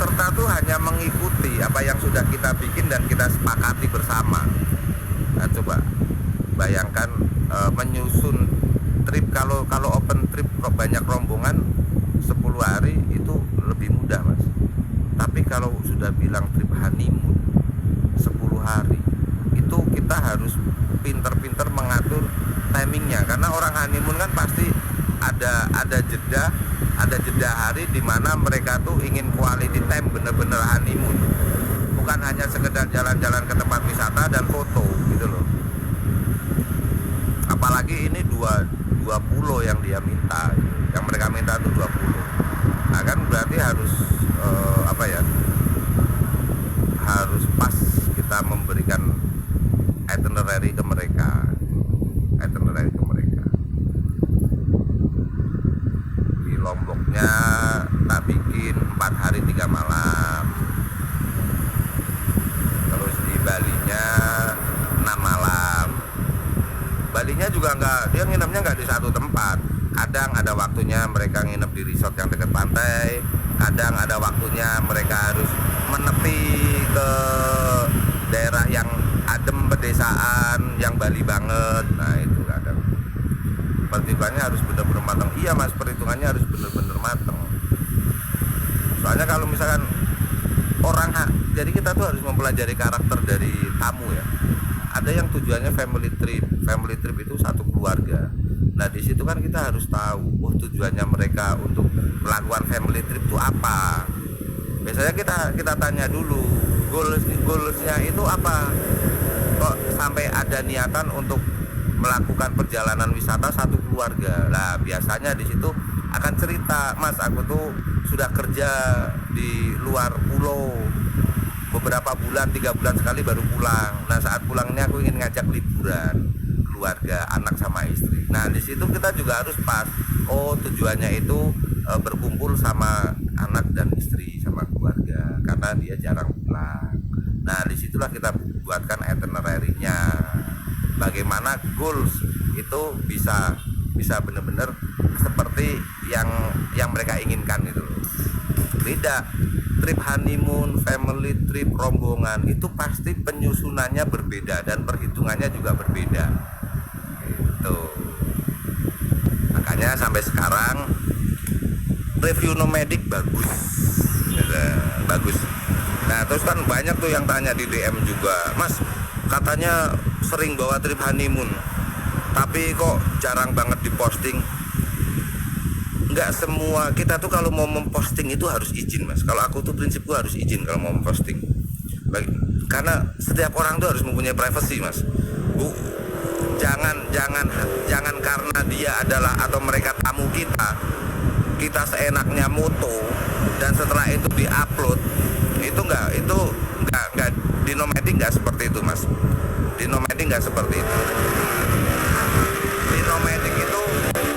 peserta tuh hanya mengikuti apa yang sudah kita bikin dan kita sepakati bersama. Nah, coba bayangkan menyusun trip, kalau open trip banyak rombongan 10 hari itu lebih mudah mas. Tapi kalau sudah bilang trip honeymoon 10 hari itu kita harus pinter-pinter mengatur timingnya, karena orang honeymoon kan pasti ada jeda hari di mana mereka tuh ingin quality time, bener-bener honeymoon, bukan hanya sekedar jalan-jalan ke tempat wisata dan foto gitu loh. Apalagi ini dua pulau yang dia minta, yang mereka minta tuh 2 pulau. Nah kan berarti harus harus pas kita memberikan itinerary ke mereka. Di Lomboknya tak bikin 4 hari 3 malam, terus di Balinya 6 malam. Balinya juga dia nginepnya nggak di satu tempat. Kadang ada waktunya mereka nginep di resort yang dekat pantai, kadang ada waktunya mereka harus menepi ke daerah yang adem, pedesaan, yang Bali banget. Nah itu kadang perhitungannya harus benar-benar matang. Iya mas, perhitungannya harus benar-benar matang. Soalnya kalau misalkan jadi kita tuh harus mempelajari karakter dari tamu ya. Ada yang tujuannya family trip itu satu keluarga. Nah di situ kan kita harus tahu, tujuannya mereka untuk melakukan family trip itu apa. Biasanya kita tanya dulu, goalsnya itu apa, kok sampai ada niatan untuk melakukan perjalanan wisata satu keluarga. Nah biasanya di situ akan cerita, mas aku tuh sudah kerja di luar pulau beberapa bulan, 3 bulan sekali baru pulang. Nah saat pulang ini aku ingin ngajak liburan keluarga, anak sama istri. Nah di situ kita juga harus pas. Tujuannya itu berkumpul sama anak dan istri sama keluarga, karena dia jarang pulang. Nah disitulah kita buatkan itinerary-nya. Bagaimana goals itu bisa benar-benar seperti yang mereka inginkan itu. Beda trip honeymoon, family trip, rombongan itu pasti penyusunannya berbeda dan perhitungannya juga berbeda. Gitu. Makanya sampai sekarang review Nomadic bagus. Bagus. Nah, terus kan banyak tuh yang tanya di DM juga, "Mas, katanya sering bawa trip honeymoon, tapi kok jarang banget diposting." Nggak semua, kita tuh kalau mau memposting itu harus izin mas. Kalau aku tuh prinsipku harus izin kalau mau memposting, karena setiap orang tuh harus mempunyai privacy mas. Jangan karena dia adalah atau mereka tamu kita seenaknya moto dan setelah itu diupload. Itu nggak di Nomadic nggak seperti itu mas. Di Nomadic nggak seperti itu. Di Nomadic itu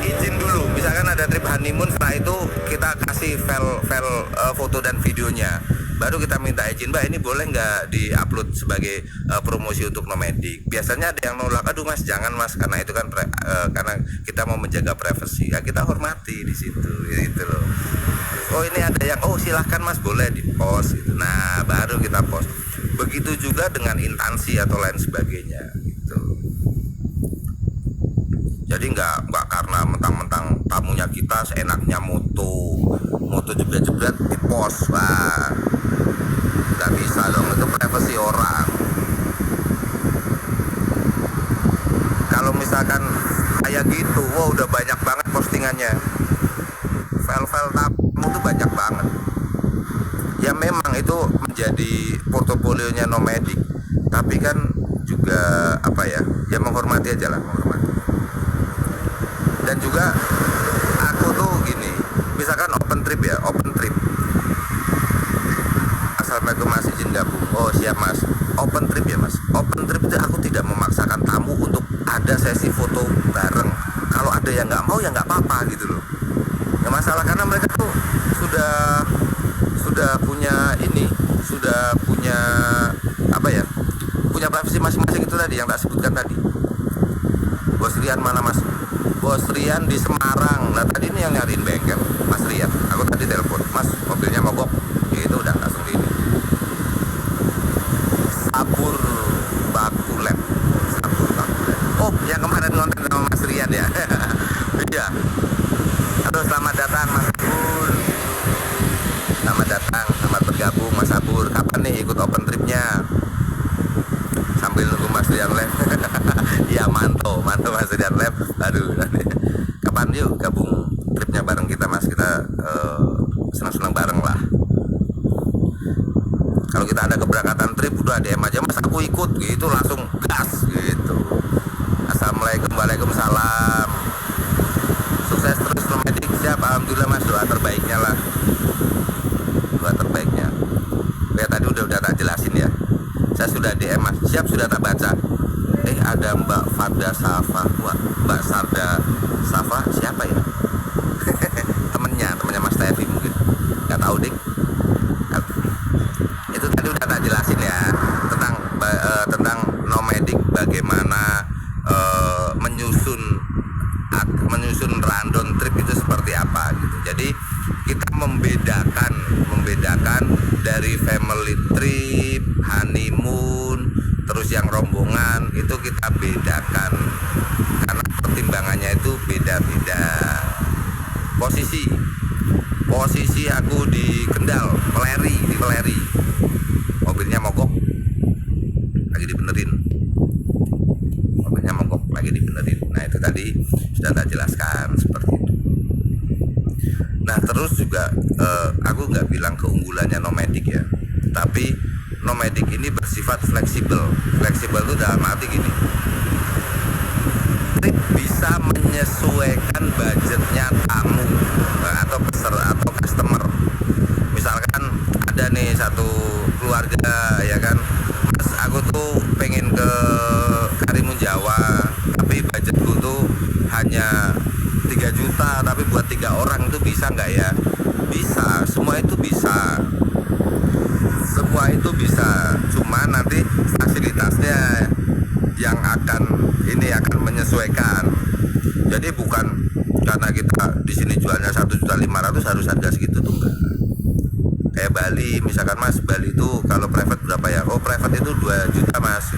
izin dulu, misalkan ada trip honeymoon, setelah itu kita kasih file foto dan videonya, baru kita minta izin, mbak ini boleh nggak diupload sebagai promosi untuk Nomadic. Biasanya ada yang nolak, aduh mas jangan mas, karena itu kan karena kita mau menjaga privasi ya, kita hormati di situ gitu loh. Ini ada yang silahkan mas boleh di post gitu. Nah baru kita post. Begitu juga dengan instansi atau lain sebagainya gitu. Jadi nggak karena mentang-mentang tamunya kita seenaknya moto jebret-jebret di post, wah nggak bisa dong, itu privasi orang. Kalau misalkan kayak gitu, udah banyak banget postingannya, file-file tamu tuh banyak banget. Ya memang itu menjadi portofolionya Nomadic, tapi kan juga ya menghormati aja lah, menghormati. Dan juga aku tuh gini, misalkan open trip, Assalamualaikum mas, izin gabung. Siap mas, open trip ya mas. Open trip itu aku tidak memaksakan tamu untuk ada sesi foto bareng. Kalau ada yang nggak mau ya nggak apa-apa gitu loh. Ya masalah karena mereka tuh sudah punya punya privasi masing-masing, itu tadi yang tak sebutkan tadi. Bos Rian mana mas? Bos Rian di Semarang. Nah tadi ini yang nyariin bengkel Mas Rian. Aku tadi telepon, mas mobilnya mogok. Ya itu udah selamat datang, selamat bergabung Mas Sabur. Kapan nih ikut open tripnya? Sambil nunggu Mas Rian Live. Iya, mantap Mas Rian Live. Aduh, nanti kapan yuk gabung tripnya bareng kita Mas, kita senang-senang bareng lah. Kalau kita ada keberangkatan trip udah DM aja Mas, aku ikut gitu, langsung gas gitu. Assalamualaikum, waalaikumsalam. Sukses terus Nomadik. Siap, alhamdulillah Mas, doa terbaiknya lah, doa terbaiknya. Ya tadi udah tak jelasin ya, saya sudah DM Mas, siap, sudah tak baca. Ada Mbak Farda Safa. Wah, Mbak Sarda Safa siapa ya? temennya Mas Tevi mungkin, nggak tahu ding. Itu tadi udah tak jelasin ya tentang Nomadik, bagaimana menyusun rundown trip itu seperti apa gitu. Jadi kita membedakan dari family trip, honeymoon, terus yang rombongan itu kita bedakan karena pertimbangannya itu beda-beda. Posisi aku di Kendal, di Peleri, mobilnya mogok lagi dibenerin. Nah itu tadi sudah tak jelaskan seperti itu. Nah terus juga aku nggak bilang keunggulannya Nomadik ya, tapi Nomadik ini bersifat fleksibel itu dalam arti gini, trip bisa menyesuaikan budgetnya tamu atau customer. Misalkan ada nih satu keluarga ya kan, Mas aku tuh pengen ke Karimun Jawa tapi budgetku tuh hanya 3 juta, tapi buat 3 orang itu bisa nggak ya? Bisa, semua itu bisa, cuma nanti fasilitasnya yang akan menyesuaikan. Jadi bukan karena kita di sini jualnya 1.500.000 harus harga segitu tuh enggak. Kayak Bali misalkan Mas, Bali itu kalau private berapa ya? Oh private itu 2 juta Mas.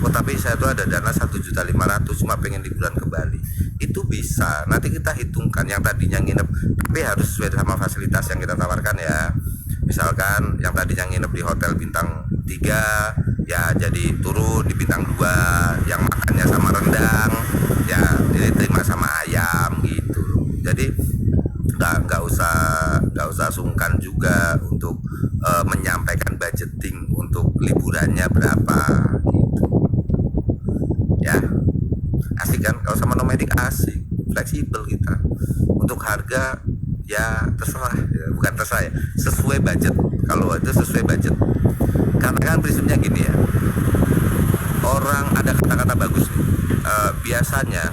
Oh tapi saya tuh ada dana 1.500.000 cuma pengen liburan ke Bali. Itu bisa, nanti kita hitungkan yang tadinya nginep, tapi harus sesuai sama fasilitas yang kita tawarkan ya. Misalkan yang tadinya nginep di hotel bintang 3 ya jadi turun di bintang 2, yang makannya sama rendang ya diterima sama ayam gitu. Jadi nggak usah sungkan juga untuk menyampaikan budgeting untuk liburannya berapa gitu ya. Asik kan kalau sama Nomadik, asik, fleksibel kita. Untuk harga ya terserah ya, bukan terserah ya, sesuai budget. Kalau itu sesuai budget, karena kan prinsipnya gini ya, orang ada kata-kata bagus nih, biasanya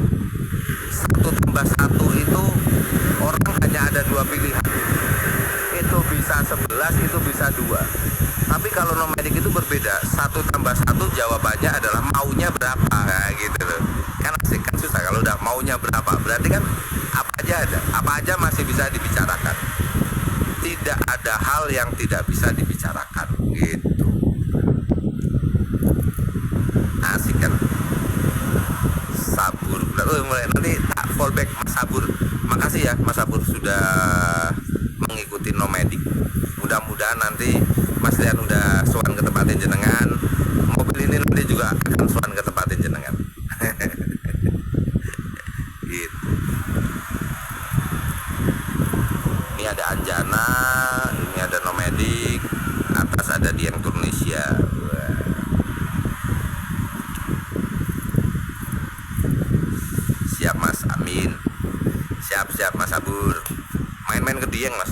1+1 itu orang hanya ada 2 pilihan, itu bisa 11, itu bisa 2. Tapi kalau Nomadik itu berbeda, 1+1 jawabannya adalah maunya berapa, nah, gitu loh. Kan asik, kan susah kalau udah maunya berapa, berarti kan apa aja masih bisa dibicarakan. Tidak ada hal yang tidak bisa dibicarakan gitu. Asik kan? Sabur, mulai nanti tak fallback Mas Sabur. Makasih ya Mas Sabur sudah mengikuti Nomadik. Mudah-mudahan nanti Mas Rian udah sowan ke tempatin jenengan, mobil ini nanti juga akan sowan ke tempatin jenengan. Gitu. Ini ada Anjana, ini ada Nomadik, atas ada Dieng Tunisia. Siap Mas, amin. Siap Mas Sabur. Main-main ke Dieng Mas.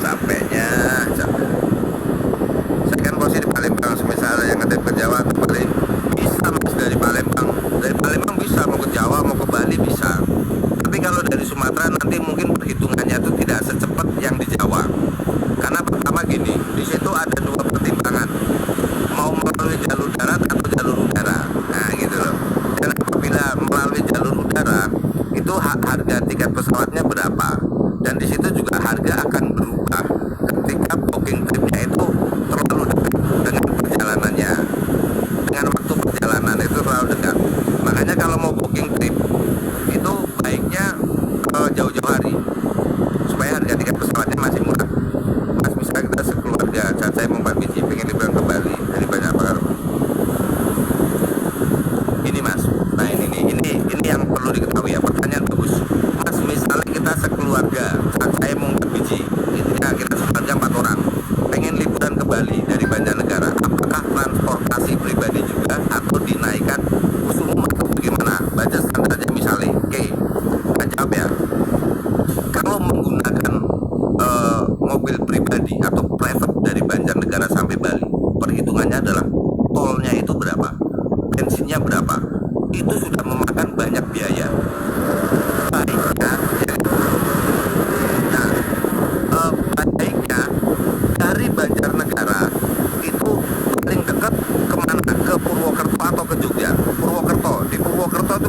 Capeknya. Saya kan posisi di Palembang, semisal yang ada ke Jawa ke Bali bisa Mas, dari Palembang bisa mau ke Jawa mau ke Bali bisa. Tapi kalau dari Sumatera nanti mungkin perhitungannya itu tidak secepat yang di Jawa. Karena pertama gini, di situ ada 2 pertimbangan, mau melalui jalur darat atau jalur udara. Nah gitu loh. Dan apabila melalui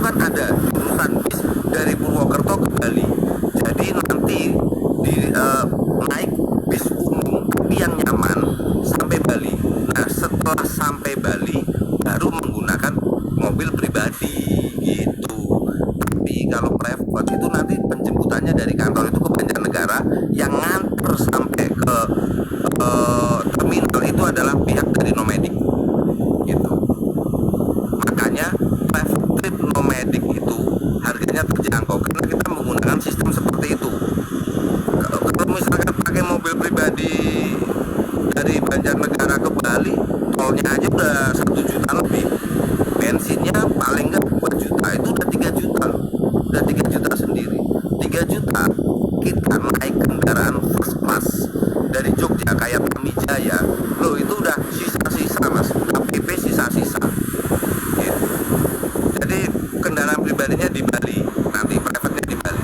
kan ada jurusan bis dari Purwokerto ke Bali. Jadi nanti naik bis umum tapi yang nyaman sampai Bali. Nah setelah sampai Bali baru menggunakan mobil pribadi gitu. Tapi kalau private itu nanti penjemputannya dari kantor itu ke Banjarnegara, yang nganter sampai ke terminal itu adalah pihak dari Nomadic gitu. Makanya private trip Nomadic itu harganya terjangkau karena kita menggunakan sistem seperti itu. Kalau misalkan pakai mobil pribadi dari Banjarnegara ke Bali, tolnya aja udah 1 juta lebih, bensinnya paling nggak 2 juta, itu udah 3 juta, udah 3 juta sendiri. 3 juta kita naik kendaraan first class dari Jogja kayak Tamijaya, loh itu udah sisa-sisa mas, KPP sisa-sisa gitu. Jadi kendaraan pribadinya di Bali, nanti private-nya di Bali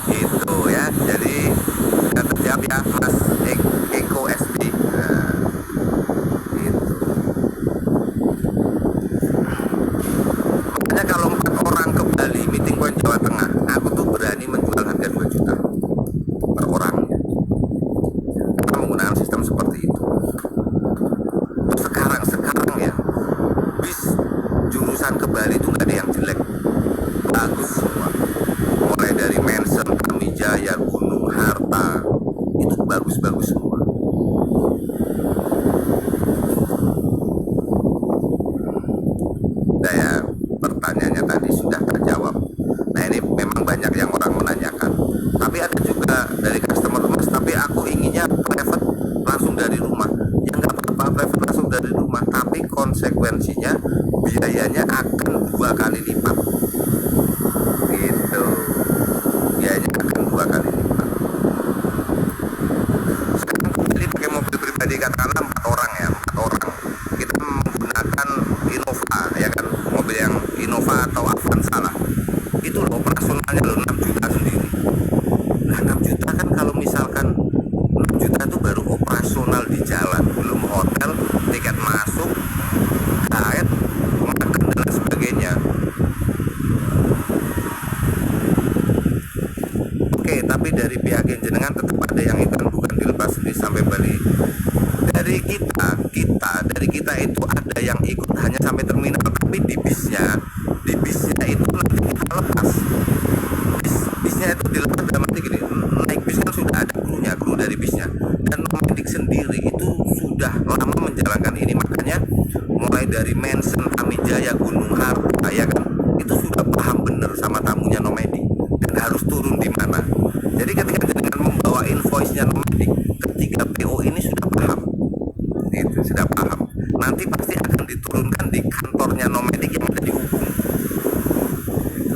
gitu ya. Jadi sudah terjawab ya Mas Eko SD. Nah, gitu. Makanya kalau 4 orang ke Bali meeting point Jawa Tengah, aku tuh berani menjual harga 2 juta per orang karena menggunakan sistem seperti itu. Sekarang ya bis jurusan ke Bali itu nggak ada yang jelek, bagus semua, mulai dari Mansion, Tamijaya, Gunung Harta, itu bagus-bagus semua. Nah ya, pertanyaannya tadi sudah terjawab. Nah ini memang banyak yang orang menanyakan, tapi ada juga dari customer mas, tapi aku inginnya private langsung dari rumah. Ya nggak apa-apa private langsung dari rumah, tapi konsekuensinya biayanya akan 2 kali lipat gitu. Biayanya akan 2 kali lipat. Sekarang jadi pakai mobil pribadi katakanlah 4 orang ya, 4 orang kita menggunakan Innova ya kan, mobil yang Innova atau Avanza lah, itu loh operasionalnya loh 6 juta sendiri. Nah 6 juta kan, kalau misalkan 6 juta itu baru operasional di jalan, belum hotel, tiket masuk, diet, makan dan lain sebagainya. Oke, tapi dari pihak jenengan tetap ada yang ikan bukan dilepas sendiri sampai Bali. Dari kita itu ada yang ikut hanya sampai terminal, tapi di bisnya itu nanti kita lepas. Bisnya itu dilepas dalam arti gini, naik bis kan sudah ada kru dari bisnya, dan Nomadic sendiri itu sudah lama menjalankan ini. Makanya mulai dari Mansion, Tamijaya, Gunung Harta ya kan, itu sudah paham bener sama tamunya Nomadic dan harus turun di mana. Jadi ketika dengan membawa invoice-nya Nomadic, ketiga PO ini sudah paham, itu sudah paham. Nanti pasti akan diturunkan di kantornya Nomadic yang ada di Ubung.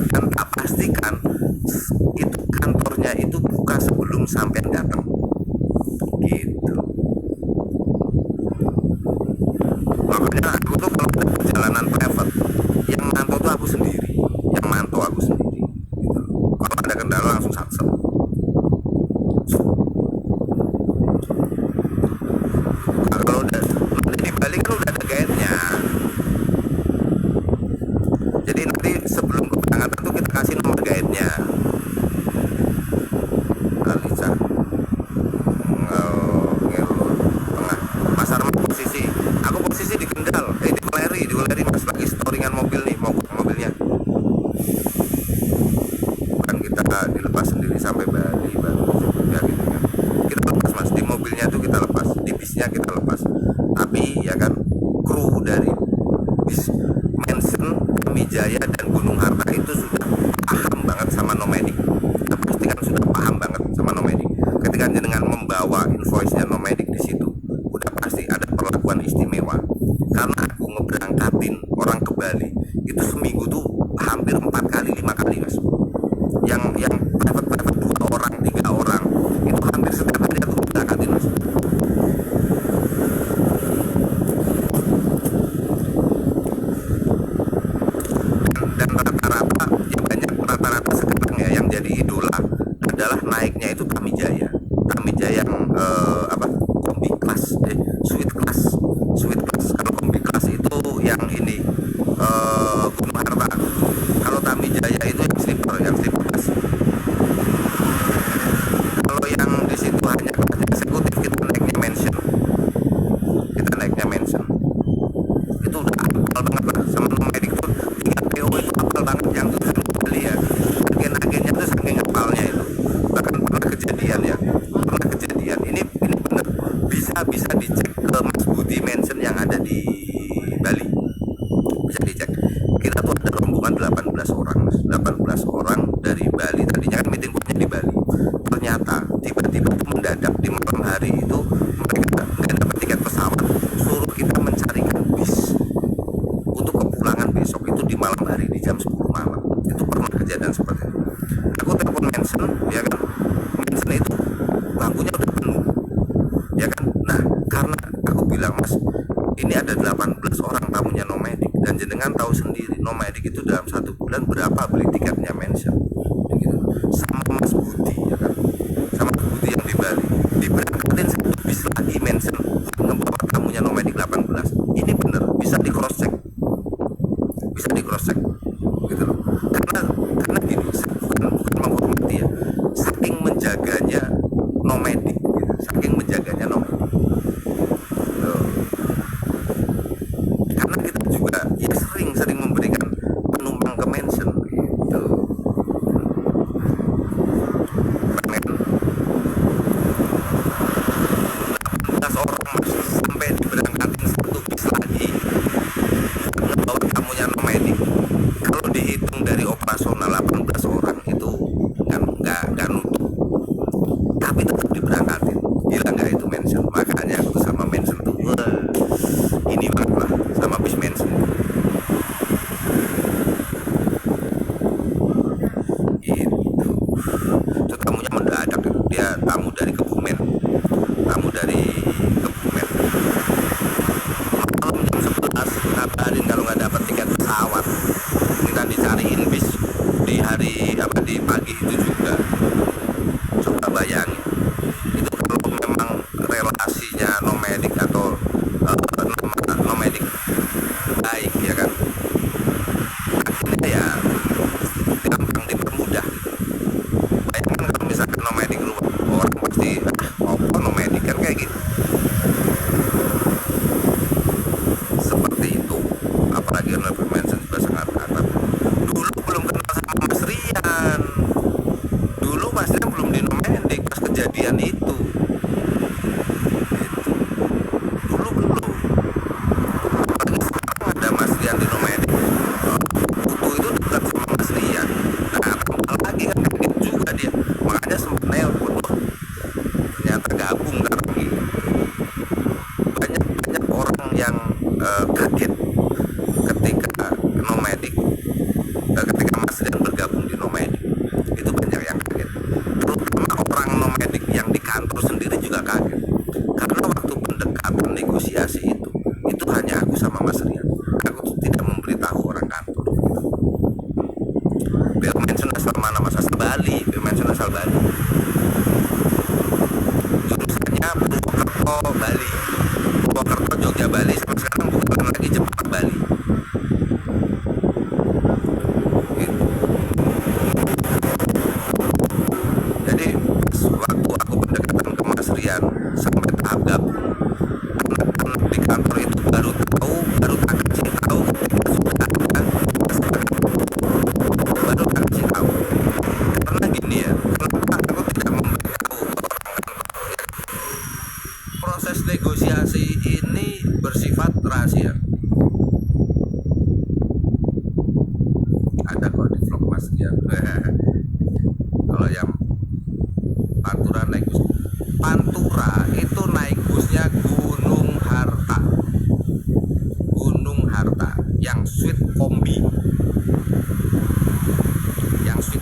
Dan tak pastikan itu kantornya itu buka sebelum sampai datang gitu. Makanya aku tuh kalau perjalanan private yang mantau tuh aku sendiri, gitu. Kalau ada kendala langsung satset. Nah, kalau udah di Bali kan udah ada guide-nya, jadi nanti sebelum keberangkatan tuh kita kasih nomor guide-nya. Alisa tengah pasar posisi, aku posisi di Kendal, di Weleri mas, lagi storingan mobil nih, mobilnya bukan kita dilepas sendiri sampai Bali baru ya gitu kan. Kita lepas mas, di mobilnya tuh kita lepas, di bisnya kita lepas, tapi ya kan kru dari bis Mansion, Tamijaya dan Gunung Harta itu sudah paham banget sama Nomadic. Kita pastikan sudah paham banget sama Nomadic. Ketika dengan membawa invoice-nya Nomadic di situ, udah pasti ada perlakuan istimewa. Karena aku ngeberangkatin orang ke Bali itu seminggu tuh hampir 4 kali 5 kali mas. Yang private 2 orang 3 orang itu hampir setiap hari aku berangkatin mas. Dan rata-rata ya banyak, rata-rata sekarang ya yang jadi banget yang tujuan Bali ya. Agen-agennya tuh saking ngapalnya itu. Bahkan pernah kejadian ya, ini bener, bisa dicek ke Mas Budi Mansion yang ada di Bali, bisa dicek. Kita tuh ada rombongan 18 orang Mas, 18 orang dari Bali. Tadinya kan meeting pointnya di Bali, ternyata tiba-tiba mendadak di malam hari itu mereka nggak dapat tiket pesawat, suruh kita mencarikan bis untuk kepulangan besok itu di malam hari, di jam 10 malam. Itu pernah kejadian seperti itu. Aku telepon Mansion ya kan, Mansion itu bangkunya udah penuh ya kan. Nah karena aku bilang, Mas, ini ada 18 orang tamunya Nomadic, dan jenengan tahu sendiri Nomadic itu dalam 1 bulan berapa beli tiketnya Mansion gitu. Sama Mas Budi ya kan, sama Mas Budi yang di Bali, diberangkatin satu bis lagi Mansion buat ngebawa tamunya Nomadic 18. Ini bener, bisa di cross check gitu loh. Karena gini, bukan menghormati ya, saking menjaganya Nomadic gitu, saking menjaganya Nomadic. Karena kita juga ya sering memberikan penumpang ke Mansion gitu. Pengen 18 orang Mas, sampai diberangkatin satu bis lagi membawa tamunya Nomadic. Kalau dihitung dari operasional 18 orang itu kan nggak nutup, tapi tetap diberangkatin. Gila nggak itu Mansion? Makanya aku sama Mansion tuh ini banget lah sama bis Mansion gitu. Itu tamunya mendadak itu, dia tamu dari Kebumen malam jam 11 ngabarin kalau nggak dapat tiket pesawat, minta dicariin bis di hari di pagi itu juga. Coba bayangin itu, kalau memang relasinya Nomadic atau nama Nomadic baik ya kan, akhirnya ya gampang dipermudah gitu. Bayangkan kalau misalkan Nomadic luar, orang pasti Nomadic kan kayak gitu, seperti itu. Apalagi Novel Mansion juga sangat akrab. Dulu belum kenal sama Mas Rian, belum di Nomadic pas kejadian itu gitu. Dulu belum, apalagi sekarang ada Mas Rian di Nomadic, Putu itu dekat sama Mas Rian. Nah tambah lagi kan, kaget juga dia, makanya sempat nelpon, ternyata gabung kan gitu. Banyak orang yang kaget ketika Nomadic, ketika Mas Rian bergabung di Nomadic. Itu banyak yang kaget, terutama orang Nomadic yang di kantor sendiri juga kaget, karena waktu pendekatan negosiasi itu hanya aku sama Mas Rian. Aku tuh tidak memberitahu orang kantor. Biar Mansion asal mana Mas? Asal Bali. Mansion asal Bali, jurusannya Purwokerto Bali, Purwokerto Jogja Bali, sama sekarang bukan lagi Jepang Bali gitu. Jadi waktu aku pendekatan ke Mas Rian sampai tahap gabung, anak-anak di kantor itu baru tak kasih tahu ketika sudah ada baru tak kasih tahu. Karena gini ya, kenapa aku tidak memberitahu ke orang kantor ya? Proses negosiasi ini bersifat rahasia. Ada kok di vlog Mas Rian. Kalau yang Pantura naik bus, Pantura itu naik busnya Gunung Harta yang suite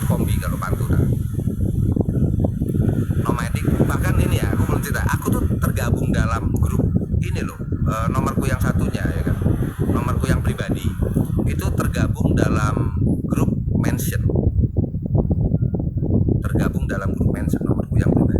kombi, kalau Pantura. Nomadic bahkan ini ya, aku belum cerita, aku tuh tergabung dalam grup ini loh, nomorku yang satunya ya kan, nomorku yang pribadi itu tergabung dalam grup Mansion, nomorku yang pribadi.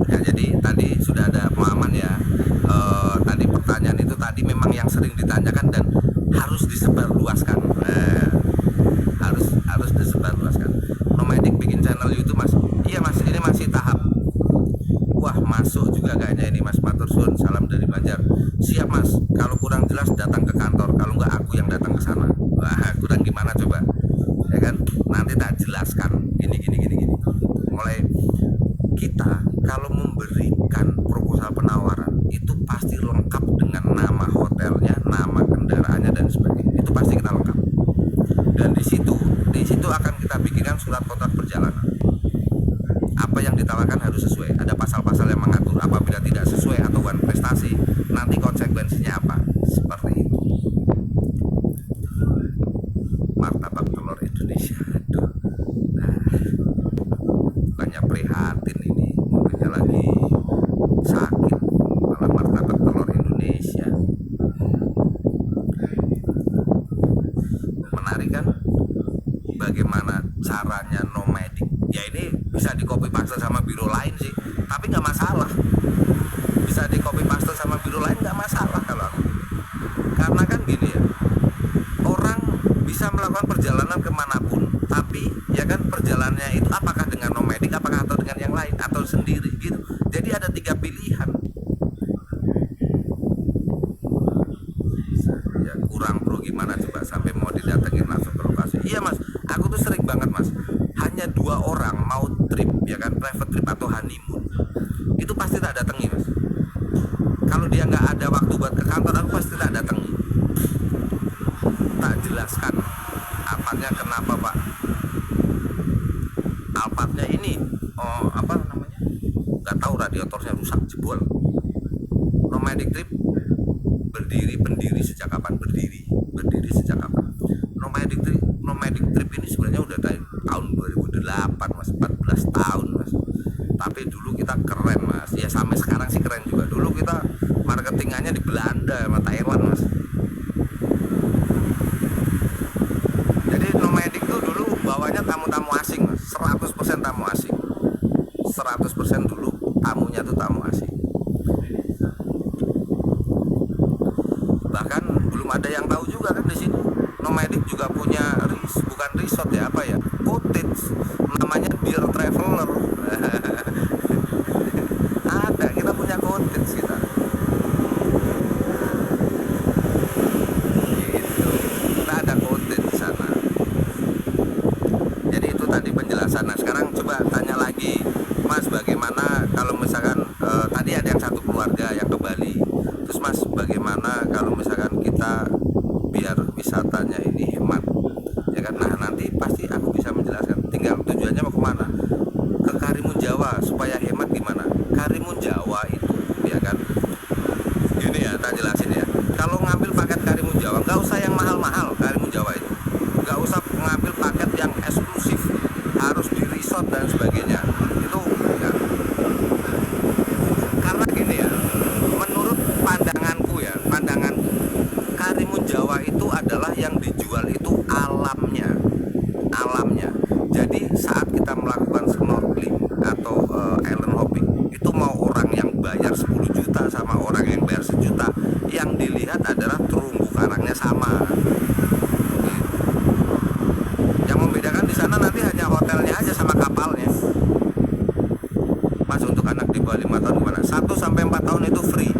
Ya, jadi tadi sudah ada pemahaman ya. Tadi pertanyaan itu tadi memang yang sering ditanyakan dan harus disebarluaskan. Harus disebarluaskan. Nomadic bikin channel Iya Mas, ini masih tahap. Wah masuk juga kayaknya ini Mas, matur suwun, salam dari Banjar. Siap Mas, kalau kurang jelas datang ke kantor, kalau enggak aku yang datang ke sana. Wah kurang gimana coba, ya kan? Nanti tak jelaskan gini. Mulai kita kalau memberikan proposal penawaran itu pasti lengkap dengan nama hotelnya, nama kendaraannya dan sebagainya. Itu pasti kita lengkap. Dan di situ akan kita bikinkan surat kontrak perjalanan. Apa yang ditawarkan harus sesuai. Ada pasal-pasal yang mengatur apabila tidak sesuai atau wan prestasi, nanti konsekuensinya apa. Seperti itu. Martabak telur Indonesia. Aduh. Nah, bukannya prihatin ini, mungkinnya lagi sakit. Malah martabak telur Indonesia. Menarik kan? Bagaimana caranya nomadic? Ya ini bisa di copy paste sama biro lain sih, tapi nggak masalah. Bisa di copy paste sama biro lain nggak masalah kalau aku. Karena kan gini ya, orang bisa melakukan perjalanan kemanapun, tapi ya kan perjalanannya itu apakah dengan nomadic, apakah atau dengan yang lain atau sendiri gitu. Jadi ada 3 pilihan. Ya kurang bro, gimana coba sampai mau didatengin langsung ke lokasi. Iya Mas, aku tuh sering banget Mas, hanya 2 orang mau trip ya kan, private trip atau honeymoon, itu pasti tak datangi Mas. Kalau dia nggak ada waktu buat ke kantor, aku pasti tak datangi. Tak jelaskan Alphardnya kenapa Pak. Alphardnya ini apa namanya, nggak tahu, radiatornya rusak jebol. Nomadic trip pendiri sejak kapan? Berdiri sejak kapan? Nomadic trip ini sebenarnya udah dari tahun 2008 Mas, 14 tahun Mas. Tapi dulu kita keren Mas, ya sampai sekarang sih keren juga. Dulu kita marketingannya di Belanda sama Thailand Mas. Jadi nomadic tuh dulu bawanya tamu-tamu asing Mas, 100% tamu asing. 100% dulu tamunya tuh tamu asing. Bahkan belum ada yang tahu juga kan di sini. Nomadic juga punya bukan resort ya, apa ya, cottage, namanya Dear Traveler. Ada, kita punya cottage kita. Gitu. Kita ada cottage di sana. Jadi itu tadi penjelasan. Nah sekarang coba tanya lagi, Mas, bagaimana kalau misalkan tadi ada yang satu keluarga yang ke Bali. Terus Mas, bagaimana kalau misalkan kita biar wisatanya ini hemat, ya kan? Nah nanti pasti aku bisa menjelaskan. Tinggal tujuannya mau kemana? Ke Karimun Jawa. Supaya hemat gimana? Karimun Jawa itu, ya kan? Gini ya, tak jelasin ya. Kalau ngambil paket Karimun Jawa, nggak usah yang mahal-mahal. Karimun Jawa itu nggak usah ngambil paket yang eksklusif, harus di resort dan sebagainya. Itu enggak. Karena gini ya, menurut pandanganku Karimun Jawa itu adalah yang dijual itu alamnya. Jadi saat kita melakukan snorkeling atau island hopping, itu mau orang yang bayar 10 juta sama orang yang bayar 1 juta, yang dilihat adalah terumbu karangnya sama. Yang membedakan di sana nanti hanya hotelnya aja sama kapalnya. Mas, untuk anak di bawah 5 tahun gimana? 1 sampai 4 tahun itu free.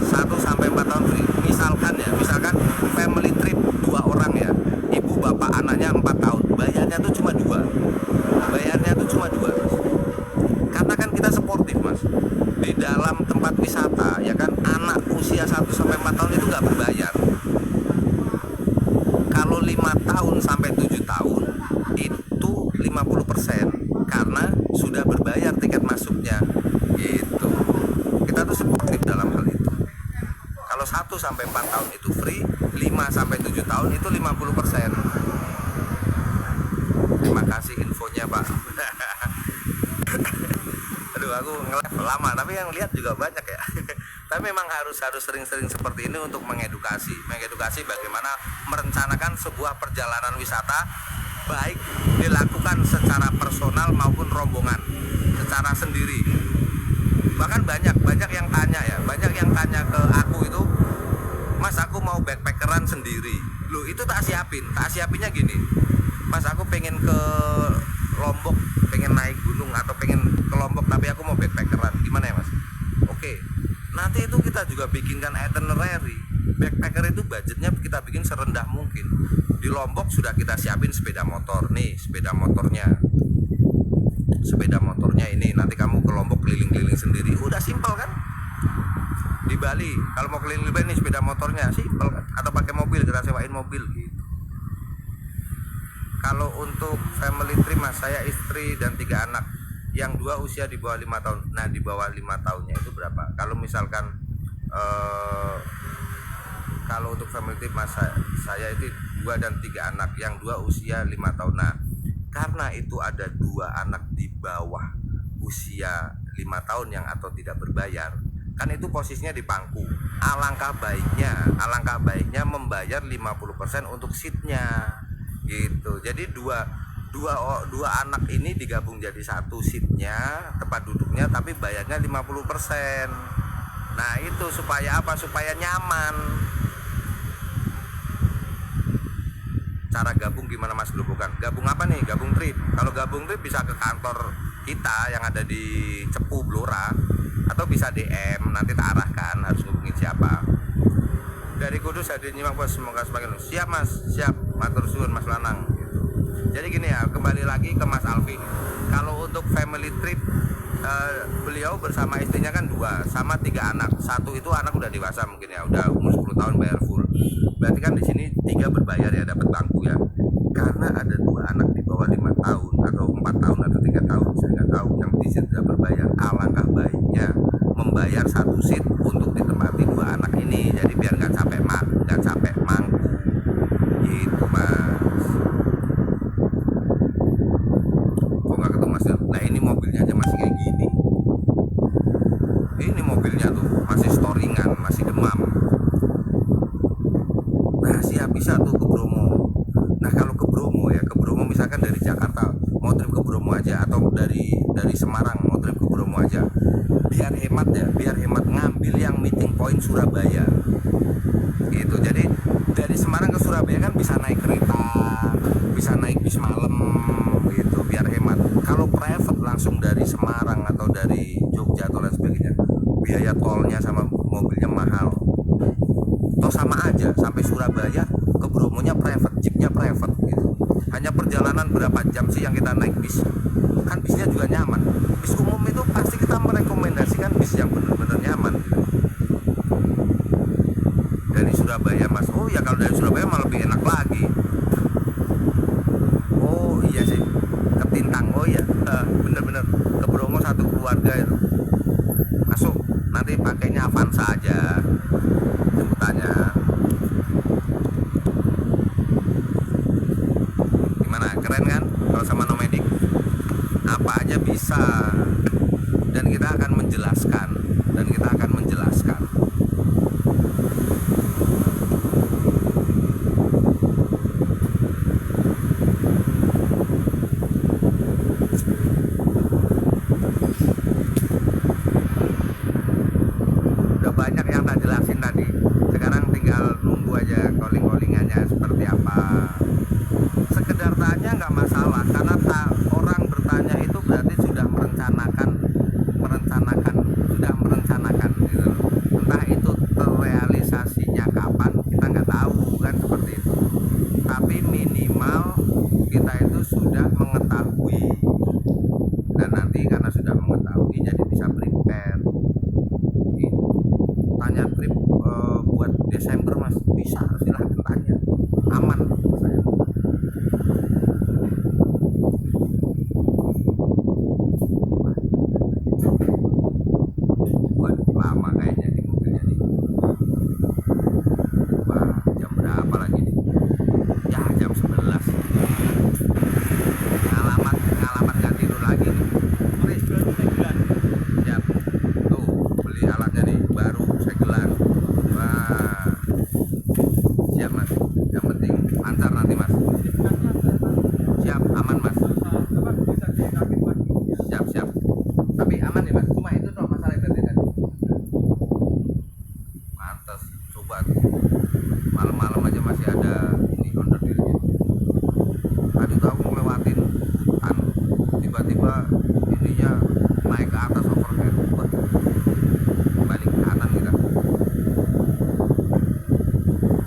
1 sampai 4 tahun free. Misalkan family trip 2 orang ya, ibu bapak anaknya 4 tahun, bayarnya tuh cuma 2. Karena kan kita sportif Mas, di dalam tempat wisata ya kan, anak usia 1 sampai 4 tahun itu nggak berbayar. Kalau 5 tahun sampai 7 tahun itu 50%, karena sudah berbayar tiket masuknya gitu. Kita tuh sportif dalam hal itu. Kalau 1 sampai 4 tahun itu free, 5 sampai 7 tahun itu 50%. Terima kasih infonya Pak. Aduh, aku nge-live lama, tapi yang lihat juga banyak ya. Tapi memang harus sering-sering seperti ini untuk mengedukasi bagaimana merencanakan sebuah perjalanan wisata, baik dilakukan secara personal maupun rombongan, secara sendiri. Bahkan banyak yang tanya ke aku itu, Mas, aku mau backpackeran sendiri. Loh, itu tak siapinnya gini, Mas, aku pengen ke Lombok, pengen naik gunung atau pengen ke Lombok tapi aku mau backpackeran, gimana ya mas? Oke, nanti itu kita juga bikinkan itinerary. Backpacker itu budgetnya kita bikin serendah mungkin. Di Lombok sudah kita siapin sepeda motor nih, sepeda motornya ini nanti kamu ke Lombok keliling-keliling sendiri, udah simpel kan? Di Bali kalau mau keliling-keliling nih sepeda motornya simpel kan? Atau pakai mobil, kita sewain mobil gitu. Kalau untuk family trip mas, saya istri dan 3 anak, yang 2 usia di bawah 5 tahun. Nah di bawah 5 tahunnya itu berapa? Kalau misalkan kalau untuk family trip mas, saya itu 2 dan 3 anak, yang 2 usia 5 tahun. Nah karena itu ada 2 anak di bawah usia 5 tahun yang atau tidak berbayar, kan itu posisinya di pangku. Alangkah baiknya membayar 50% untuk seatnya gitu. Jadi dua anak ini digabung jadi 1 seatnya, tempat duduknya, tapi bayarnya 50%. Nah itu supaya apa? Supaya nyaman. Cara gabung gimana mas? Gabung apa nih? Gabung trip. Kalau gabung trip bisa ke kantor kita yang ada di Cepu Blora, atau bisa DM, nanti tak arahkan harus hubungin siapa. Dari Kudus hadir nyimak bos, semoga semakin siap mas, siap, matur suwun mas Lanang gitu. Jadi gini ya, kembali lagi ke Mas Alvin. Kalau untuk family trip, beliau bersama istrinya kan 2 sama 3 anak. 1 itu anak udah dewasa mungkin ya, udah umur 10 tahun bayar full. Berarti kan di sini 3 berbayar ya, dapat bangku ya. Karena ada 2 anak di bawah 5 tahun atau 4 tahun atau 3 tahun, saya nggak tahu, yang di sini tidak berbayar. Alangkah baiknya membayar 1 seat untuk ditempati 2 anak ini. Jadi biar nggak capek mangku gitu mas. Kok nggak ketemu mas? Nah ini mobilnya aja masih kayak gini. Ini mobilnya tuh masih storingan, masih demam. Nah siap, bisa tuh ke Bromo. Nah kalau ke Bromo misalkan dari Jakarta mau trip ke Bromo aja, atau dari Semarang mau trip ke Bromo aja, biar hemat ngambil yang meeting point Surabaya gitu. Jadi dari Semarang ke Surabaya kan bisa naik kereta, bisa naik bis malam gitu, biar hemat. Kalau private langsung dari Semarang atau dari Jogja atau lain sebagainya, biaya tolnya sama mobilnya mahal. Toh sama aja, sampai Surabaya ke Bromonya private, jeepnya private gitu. Hanya perjalanan berapa jam sih yang kita naik bis? Kan bisnya juga nyaman. Bis umum itu pasti kita merekomendasikan bis yang benar-benar nyaman gitu. Dari Surabaya mas, oh ya kalau dari Surabaya malah lebih enak lagi. Oh iya sih, ke Tintang, oh iya bener-bener ke Bromo 1 keluarga itu masuk. Nanti pakainya Avanza aja jemputannya. Gimana, keren kan kalau sama Nomadic? Apa aja bisa, dan kita akan menjelaskan. Udah banyak yang tak jelasin tadi, sekarang tinggal nunggu aja calling-callingannya seperti apa. Sekedar tanya nggak masalah, karena orang bertanya itu berarti sudah merencanakan gitu. Entah itu terrealisasinya kapan kita nggak tahu kan, seperti itu. Tapi minimal kita itu sudah mengetahui, dan nanti karena sudah mengetahui jadi bisa prepare gitu. Tanya trip buat Desember mas, bisa, silahkan tanya, aman saya. Waduh lama kayaknya di mobilnya nih. Wah jam berapa lagi nih? Ya jam 11. Ngalamat gak tidur lagi nih. Siap. Tuh beli alatnya nih, baru segelan. Wah siap mas, yang penting lancar nanti mas. Siap, aman mas. Siap. Tapi aman ya mas, cuma itu toh masalah berarti kan. Mantes, coba tuh. Malam-malam aja masih ada ini onderdilnya. Tadi tuh aku ngelewatin hutan, ininya naik ke atas overhead. Wah, balik kanan kita.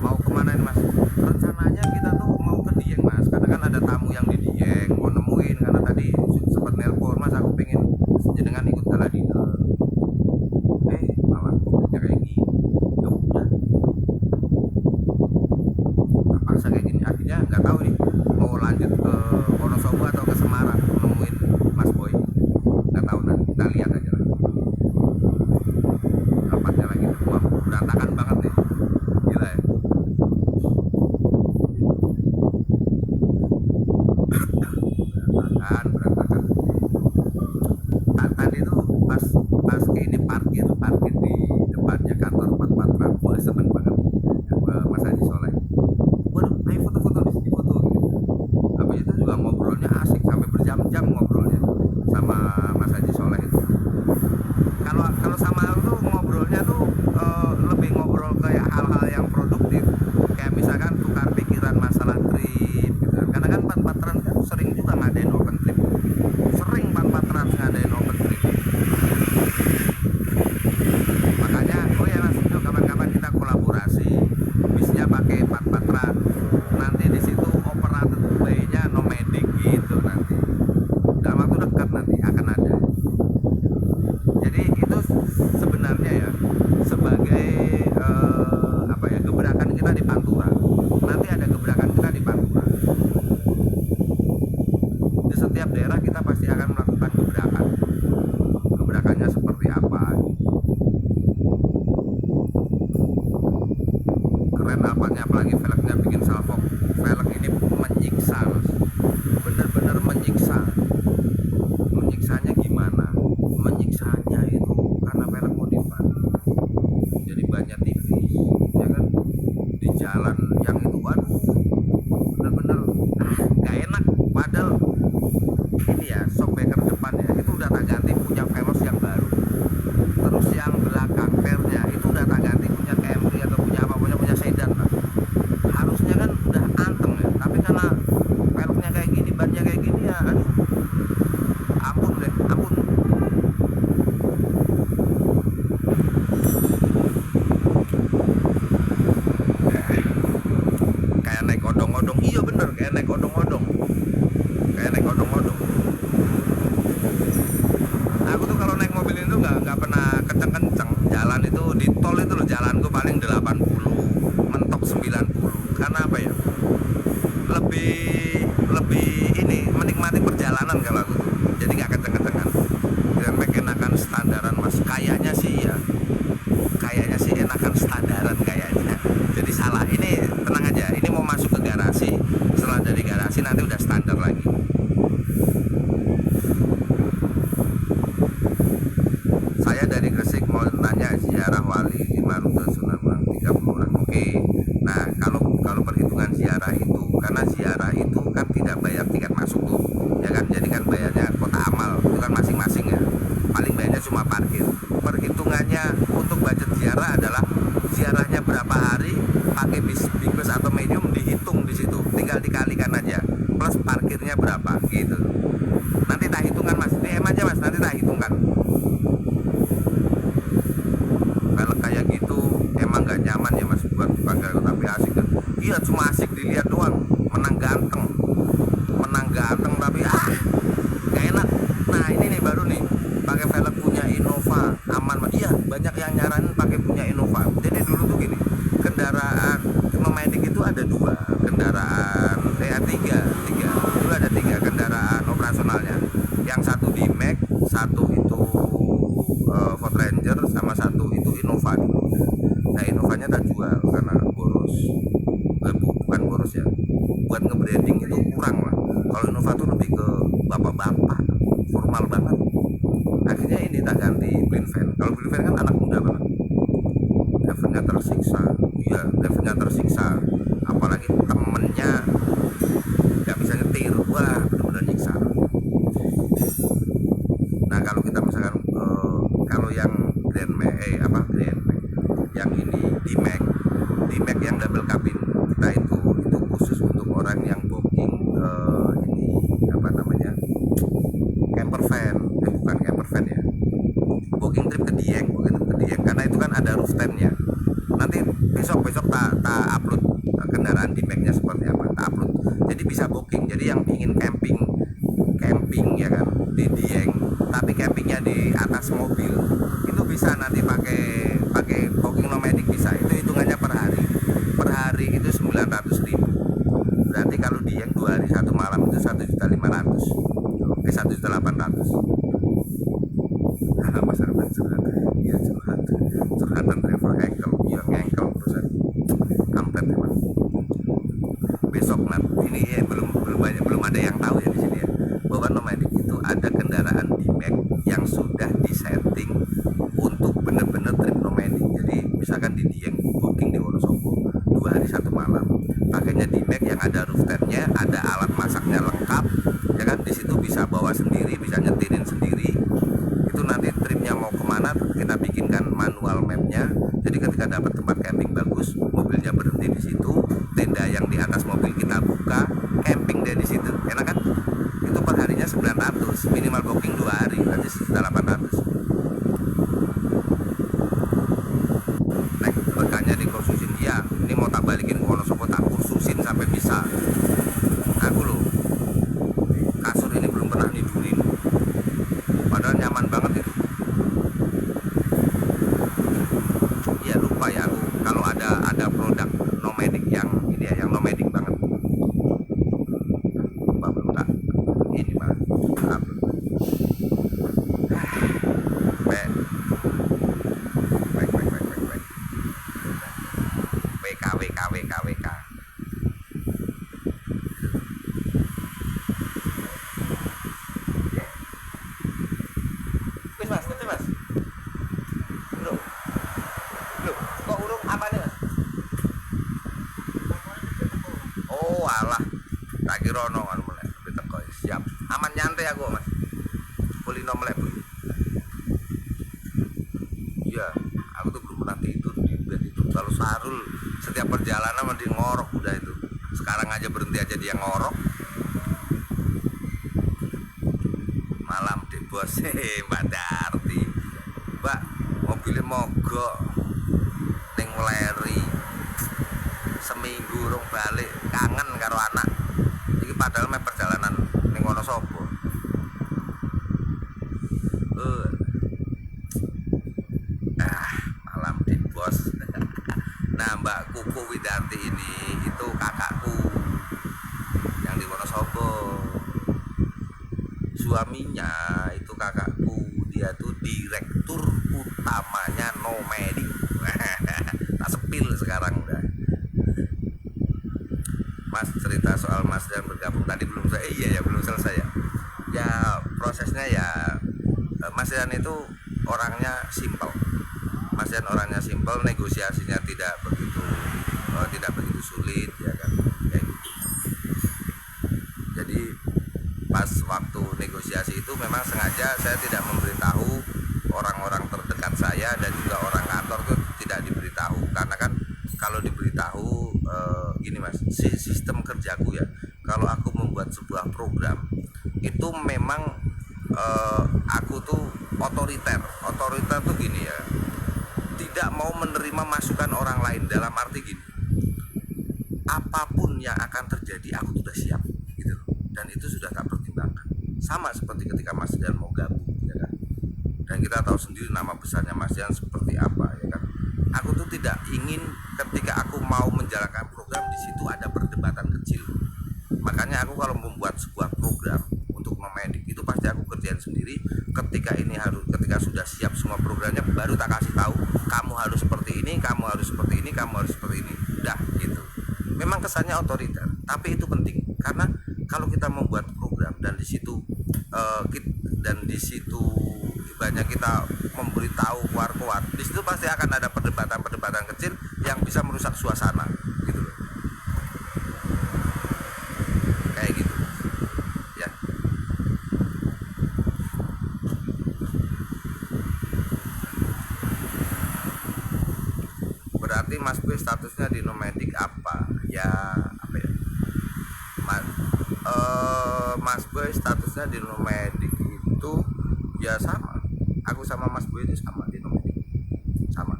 Mau kemana ini mas? Rencananya kita tuh mau ke Dieng mas, karena kan ada tamu yang di Dieng mau nemuin, karena tadi sempat nelpon mas aku pengen jenengan ikut Galadina, malah mobilnya kayak gini. Ya udah terpaksa kayak gini, akhirnya nggak tahu nih mau lanjut ke Wonosobo atau ke Semarang nemuin Mas Boy, nggak tahu, nanti kita lihat aja lah. Rapatnya lagi, wah berantakan banget nih, gila ya. Berantakan. Tadi tuh pas ke ini parkir di depannya kantor 44 Wah seneng banget Mas Haji Soleh. Waduh, ayo foto-foto di sini, foto gitu. Habis itu juga ngobrolnya asik sampai berjam-jam ngobrolnya sama Mas Haji Soleh itu. Kalau sama aku tuh ngobrolnya tuh lebih ngobrol kayak hal-hal yang produktif, kayak misalkan tukar pikiran masalah trip gitu kan. Karena kan 44 Trans kan sering juga ngadain open trip, sering 44 Trans ngadain open trip. Makanya oh ya mas, yuk kapan-kapan kita kolaborasi, bisnya pakai 44 Trans, nanti di situ operator bay-nya nomadic gitu, nanti dalam waktu dekat nanti akan ada. Jadi itu sebenarnya ya sebagai apa ya, gebrakan kita di Pantura. Nanti ada gebrakan kita di Pantura. Di setiap daerah kita pasti akan melakukan gebrakan. Gebrakannya seperti apa? Keren apanya, apalagi velgnya bikin salvo. Velg ini menyiksa, mas. Bener-bener menyiksa. Menyiksanya gimana? Menyiksanya itu karena velg modifan. Jadi banyak tipis, ya kan? Di jalan yang itu, waduh, bener-bener gak enak. Padahal ini ya, shockbreaker depannya itu udah tak ganti punya Veloz yang baru. Terus yang belakang pernya itu udah tak ganti punya Camry atau punya apa, punya sedan lah. Harusnya kan udah anteng ya, tapi karena velgnya kayak gini, bannya kayak gini ya, aduh, ampun deh, ampun. Kayak naik odong-odong, iya bener, kayak naik odong-odong, kayak naik odong-odong. Aku tuh kalau naik mobil itu nggak pernah kenceng-kenceng. Jalan itu di tol itu loh, jalanku paling 80, mentok 90. Karena apa ya? Lebih ini menikmati perjalanan kalau aku tuh. Jadi nggak kenceng-kencengan. Dan enakan standaran mas. Kayaknya sih enakan standaran kayaknya. Jadi salah. Ini tenang aja. Ini mau masuk ke garasi. Setelah dari garasi nanti udah standar lagi. Saya dari Gresik mau tanya ziarah wali 5 rute Sunan Gunung 30 orang. Oke. Nah, kalau perhitungan ziarah itu, karena ziarah itu kan tidak bayar tiket masuk tuh, ya kan? Jadi kan bayarnya kota amal, itu kan masing-masing ya. Paling bayarnya cuma parkir. Perhitungannya untuk budget ziarah adalah ziarahnya berapa hari, pakai bis atau medium dihitung di situ. Tinggal dikalikan aja. Plus parkirnya berapa gitu. Nanti tak hitungkan mas, DM aja mas, nanti tak hitungkan. Kalau kayak gitu emang gak nyaman ya mas buat bangga, tapi asik kan. Iya cuma asik dilihat doang, menang ganteng tapi gak enak. Nah ini nih baru nih pakai velg punya Innova aman mas. Iya banyak yang nyaranin pakai punya Innova. Jadi dulu tuh gini, kendaraan nomadic itu ada dua kendaraan, tiga dulu ada 3 kendaraan operasionalnya. Yang satu di Mac, satu itu Ford Ranger, sama satu itu Innova dulu. Nah Innovanya tak jual karena boros. Bukan boros ya, buat nge-branding itu kurang lah. Kalau Innova tuh lebih ke bapak-bapak, formal banget. Akhirnya ini tak ganti Blind Van. Kalau Blind Van kan anak muda banget. Drivernya tersiksa, iya drivernya tersiksa. Apalagi temennya nggak bisa nyetir, wah benar-benar nyiksa. Nah kalau kita misalkan kalau yang Grand Max, yang ini di Mac yang double cabin, kita itu khusus untuk orang yang booking ini apa namanya, camper tapi campingnya di atas mobil, itu bisa nanti pakai pakai booking nomadic bisa. Itu hitungannya per hari itu 900.000. Berarti kalau Dieng 2 hari 1 malam itu 1.500.000, 1.800.000. Pasar curhat, iya curhatan travel engkel, iya ngengkel pesan kampret emang. Besok nanti ini ya, belum ada yang tahu ya di sini ya, bahwa nomadic itu ada kendaraan D-Max yang sudah disetting untuk bener-bener trip nomadic. Jadi misalkan di Dieng booking di Wonosobo 2 hari 1 malam, pakainya D-Max yang ada roof tent-nya, ada alat masaknya lengkap, ya kan. Di situ bisa bawa sendiri, bisa nyetirin sendiri. Itu nanti tripnya mau kemana kita bikinkan manual mapnya. Jadi ketika dapat tempat camping bagus, mobilnya berhenti di situ, tenda yang di atas mobil kita buka, camping deh di situ, enak kan? Itu per harinya 900, minimal booking 2 hari, berarti 1.800. Naik rekannya dikursusin, ya ini mau tak balikin ke Wonosobo, tak kursusin sampai bisa. Aku loh, kasur ini belum pernah nidurin, padahal nyaman banget itu. Ya lupa ya aku kalau ada produk nomadic yang ini ya, yang nomadic banget. Lupa belum tak ini malah upload. WK. Wis mas, betul mas. Bro, kok urung apa nih mas? Oh alah, tak kira ono kan mulai teko. Siap, aman nyantai aku mas. Kulino melek bu. Iya, aku tuh belum pernah tidur di bed itu. Kalau Sarul setiap perjalanan mending ngorok udah itu. Sekarang aja berhenti aja dia ngorok. Malam deh bos, Mbak Darti. Mbak, mobilnya mogok ning Weleri. Seminggu urung balik, kangen karo anak. Iki padahal meh perjalanan ning Wonosobo. Malam di bos. Nah, Mbak Kuku Widarti ini itu kakakku yang di Wonosobo. Suaminya itu kakakku, dia tuh direktur utamanya nomadic. Tak sepil sekarang udah. Mas cerita soal Mas Dan bergabung tadi belum saya, iya ya belum selesai ya. Ya prosesnya ya, Mas Dan itu orangnya simpel. Mas Dan orangnya simpel, negosiasinya tidak begitu sulit ya kan. Kayak gitu. Jadi pas waktu negosiasi itu memang sengaja saya tidak memberitahu orang-orang terdekat saya dan juga orang kantor tuh tidak diberitahu, karena kan kalau diberitahu gini mas, sistem kerjaku ya, kalau aku membuat sebuah program itu memang aku tuh otoriter tuh gini ya, tidak mau menerima masukan orang lain. Dalam arti gini, apapun yang akan terjadi aku sudah siap gitu, dan itu sudah tak pertimbangkan. Sama seperti ketika Mas Dian mau gabung ya kan, dan kita tahu sendiri nama besarnya Mas Dian seperti apa ya kan. Aku tuh tidak ingin ketika aku mau menjalankan program di situ ada perdebatan kecil. Makanya aku kalau membuat sebuah program untuk nomadic itu pasti aku kerjain sendiri. Ketika sudah siap semua programnya, baru tak kasih tahu kamu harus seperti ini, kamu harus seperti ini, kamu harus seperti ini. Udah gitu. Memang kesannya otoriter, tapi itu penting karena kalau kita membuat program dan di situ banyak kita memberitahu keluar, di situ pasti akan ada perdebatan kecil yang bisa merusak suasana gitu loh. Kayak gitu ya. Berarti Mas B statusnya di nomadic apa ya, apa ya Mas B statusnya di nomadic itu ya sama, aku sama Mas B itu sama di nomadic, sama.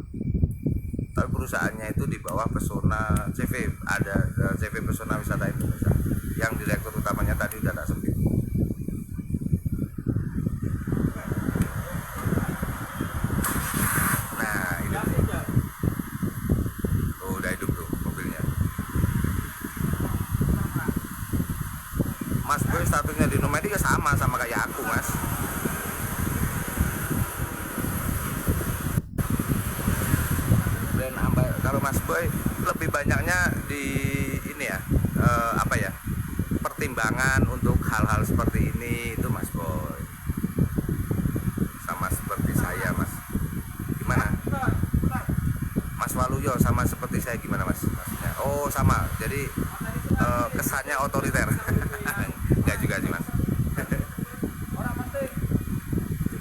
Tapi perusahaannya itu di bawah Pesona CV, ada CV Pesona Wisata Indonesia yang direktur utamanya tadi udah tak sebut. sistemnya di Nomadic ya sama kayak aku mas. Dan kalau Mas Boy lebih banyaknya di ini ya, apa ya, pertimbangan untuk hal-hal seperti ini itu Mas Boy. Sama seperti saya Mas. Gimana? Mas Waluyo sama seperti saya gimana Mas? Maksudnya, oh sama. Jadi kesannya otoriter. Enggak juga sih Mas.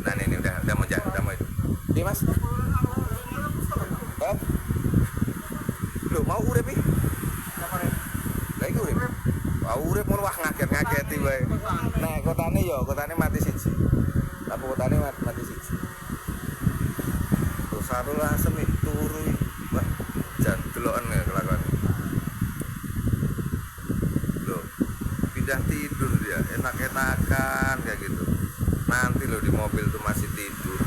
Nah ini udah mau itu. Ini Mas. Oh. Loh mau urip iki? Lah iki urip. Wah urip ngono wah ngaget-ngageti wae. Nah, kotane mati siji. Apa kotane mati siji. Terus sarul asem turu. Wah, jan deloken ya kelakuan. Loh, pindah tidur dia, enak-enakan kayak gitu. Nanti lo di mobil tuh masih tidur.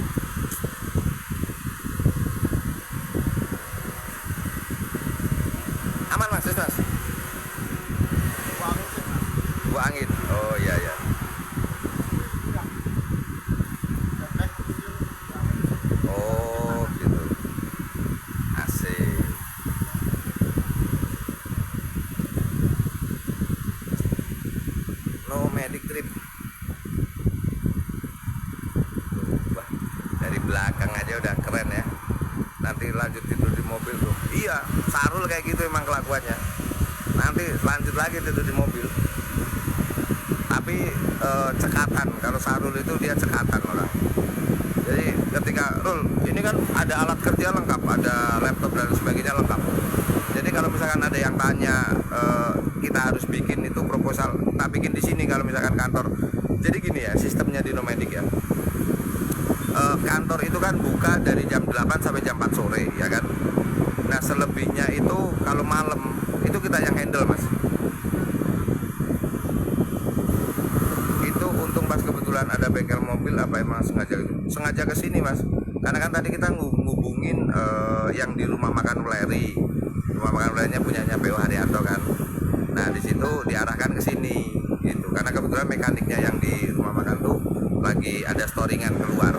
Aman mas, mas. Buah angin. Oh iya ya. Oh gitu. Asik. Nomadic trip. Wah, dari belakang aja udah keren ya. Nanti lanjut tidur di mobil tuh. Iya, Sarul kayak gitu emang kelakuannya. Nanti lanjut lagi tidur di mobil. Tapi cekatan, kalau Sarul itu dia cekatan orang. Jadi ketika Rul, ini kan ada alat kerja lengkap, ada laptop dan sebagainya lengkap. Jadi kalau misalkan ada yang tanya, kita harus bikin itu proposal, tak bikin di sini kalau misalkan kantor. Jadi gini ya, sistemnya di Nomadic ya. Kantor itu kan buka dari jam 8 sampai jam 4 sore ya kan. Nah selebihnya itu kalau malam itu kita yang handle mas. Itu untung pas kebetulan ada bengkel mobil, apa emang sengaja kesini mas. Karena kan tadi kita ngubungin yang di rumah makan Weleri. Rumah makan Welerinya punyanya PO Haryanto kan. Nah di situ diarahkan ke sini gitu. Karena kebetulan mekaniknya yang di rumah makan tuh lagi ada storingan keluar.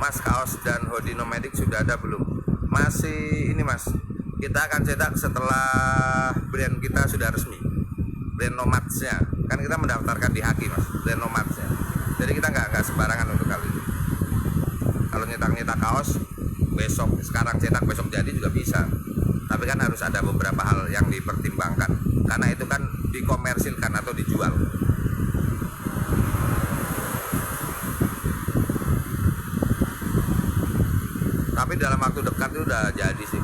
Mas, kaos dan hoodie Nomadic sudah ada belum? Masih ini mas. Kita akan cetak setelah brand kita sudah resmi. Brand Nomadsnya. Kan kita mendaftarkan di Haki mas. Brand Nomadsnya. Jadi kita nggak sembarangan untuk kali ini. Kalau nyetak kaos besok, sekarang cetak besok jadi juga bisa. Tapi kan harus ada beberapa hal yang dipertimbangkan. Karena itu kan dikomersilkan atau dijual. Tapi dalam waktu dekat itu udah jadi sih.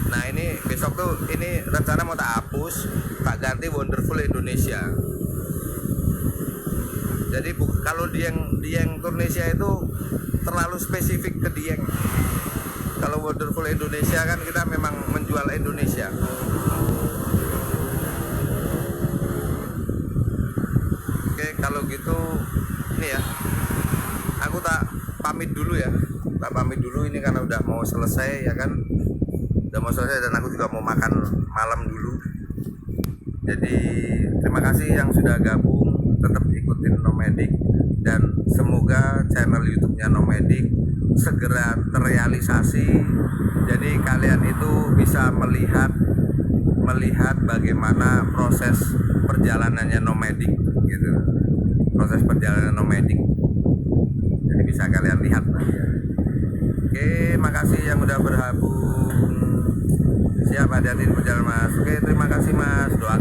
Nah ini besok tuh ini rencana mau tak hapus, tak ganti Wonderful Indonesia. Jadi kalau Dieng Indonesia itu terlalu spesifik ke Dieng. Kalau Wonderful Indonesia kan kita memang menjual Indonesia. Oke kalau gitu ini ya. Aku tak pamit dulu ya. Tak pamit dulu ini karena udah mau selesai ya kan. Udah mau selesai dan aku juga mau makan malam dulu. Jadi terima kasih yang sudah gabung, tetap ikutin Nomadic dan semoga channel YouTube-nya Nomadic segera terrealisasi. Jadi kalian itu bisa melihat bagaimana proses perjalanannya Nomadic gitu. Proses perjalanan Nomadic. Jadi bisa kalian lihat nanti ya. Oke, makasih yang udah bergabung. Siap, hati-hati di perjalanan mas. Oke, terima kasih mas. Doa